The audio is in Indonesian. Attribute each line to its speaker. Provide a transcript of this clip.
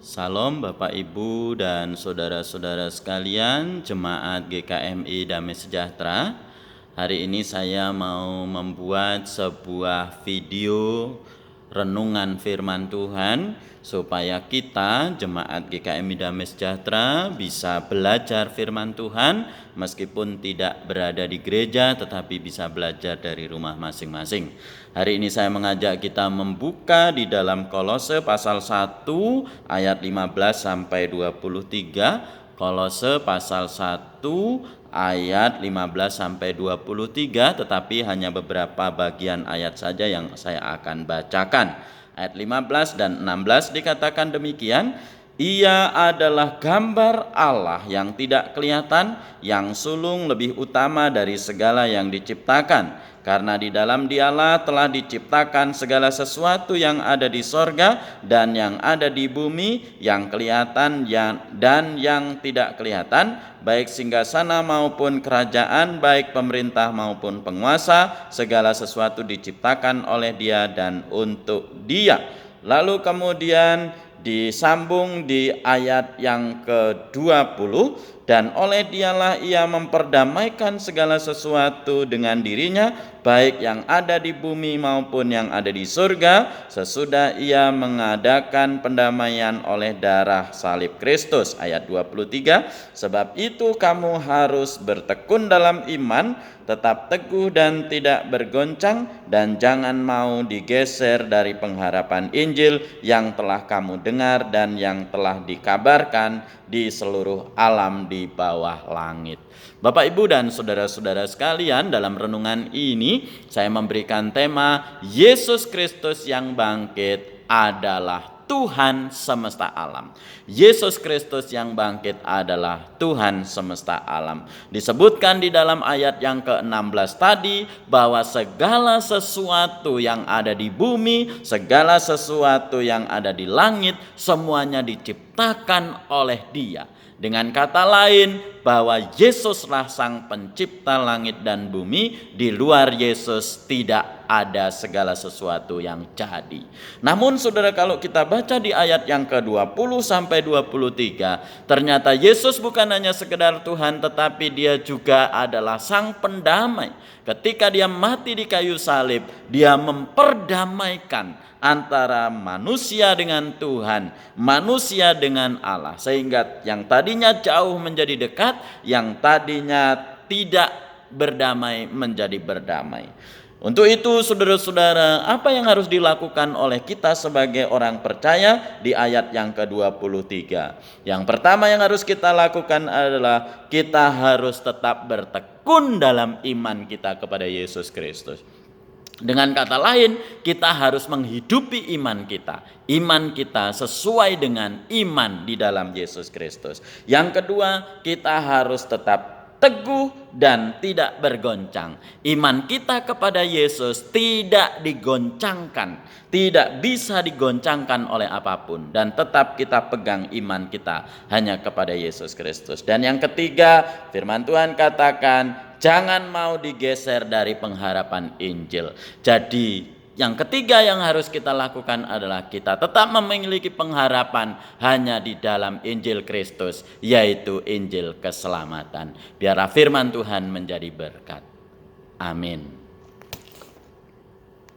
Speaker 1: Salam Bapak Ibu dan saudara-saudara sekalian, Jemaat GKMI Damai Sejahtera. Hari ini saya mau membuat sebuah video renungan firman Tuhan supaya kita Jemaat GKMI Damai Sejahtera bisa belajar firman Tuhan meskipun tidak berada di gereja tetapi bisa belajar dari rumah masing-masing. Hari ini saya mengajak kita membuka di dalam Kolose pasal 1 ayat 15 sampai 23. Kolose pasal 1 ayat 15 sampai 23, tetapi hanya beberapa bagian ayat saja yang saya akan bacakan. Ayat 15 dan 16 dikatakan demikian: Ia adalah gambar Allah yang tidak kelihatan, yang sulung lebih utama dari segala yang diciptakan. Karena di dalam Dialah telah diciptakan segala sesuatu yang ada di sorga dan yang ada di bumi, yang kelihatan dan yang tidak kelihatan, baik singgasana maupun kerajaan, baik pemerintah maupun penguasa. Segala sesuatu diciptakan oleh Dia dan untuk Dia. Lalu kemudian disambung di ayat yang ke-20, dan oleh Dialah Ia memperdamaikan segala sesuatu dengan dirinya, baik yang ada di bumi maupun yang ada di surga, sesudah Ia mengadakan pendamaian oleh darah salib Kristus. Ayat 23, sebab itu kamu harus bertekun dalam iman, tetap teguh dan tidak bergoncang, dan jangan mau digeser dari pengharapan Injil yang telah kamu dengar dan yang telah dikabarkan di seluruh alam di bawah langit. Bapak, Ibu, dan saudara-saudara sekalian, dalam renungan ini saya memberikan tema Yesus Kristus yang bangkit adalah Tuhan semesta alam. Yesus Kristus yang bangkit adalah Tuhan semesta alam. Disebutkan di dalam ayat yang ke-16 tadi bahwa segala sesuatu yang ada di bumi, segala sesuatu yang ada di langit, semuanya diciptakan oleh Dia. Dengan kata lain, bahwa Yesuslah sang pencipta langit dan bumi. Di luar Yesus tidak ada segala sesuatu yang jadi. Namun saudara, kalau kita baca di ayat yang ke-20 sampai 23, ternyata Yesus bukan hanya sekedar Tuhan, tetapi Dia juga adalah sang pendamai. Ketika Dia mati di kayu salib, Dia memperdamaikan antara manusia dengan Tuhan, manusia dengan Allah, sehingga yang tadinya jauh menjadi dekat, yang tadinya tidak berdamai menjadi berdamai. Untuk itu saudara-saudara, apa yang harus dilakukan oleh kita sebagai orang percaya di ayat yang ke-23? Yang pertama yang harus kita lakukan adalah kita harus tetap bertekun dalam iman kita kepada Yesus Kristus. Dengan kata lain, kita harus menghidupi iman kita. Iman kita sesuai dengan iman di dalam Yesus Kristus. Yang kedua, kita harus tetap teguh dan tidak bergoncang. Iman kita kepada Yesus tidak digoncangkan, tidak bisa digoncangkan oleh apapun, dan tetap kita pegang iman kita hanya kepada Yesus Kristus. Dan yang ketiga, firman Tuhan katakan, jangan mau digeser dari pengharapan Injil. Jadi yang ketiga yang harus kita lakukan adalah kita tetap memiliki pengharapan hanya di dalam Injil Kristus, yaitu Injil keselamatan. Biarlah firman Tuhan menjadi berkat. Amin.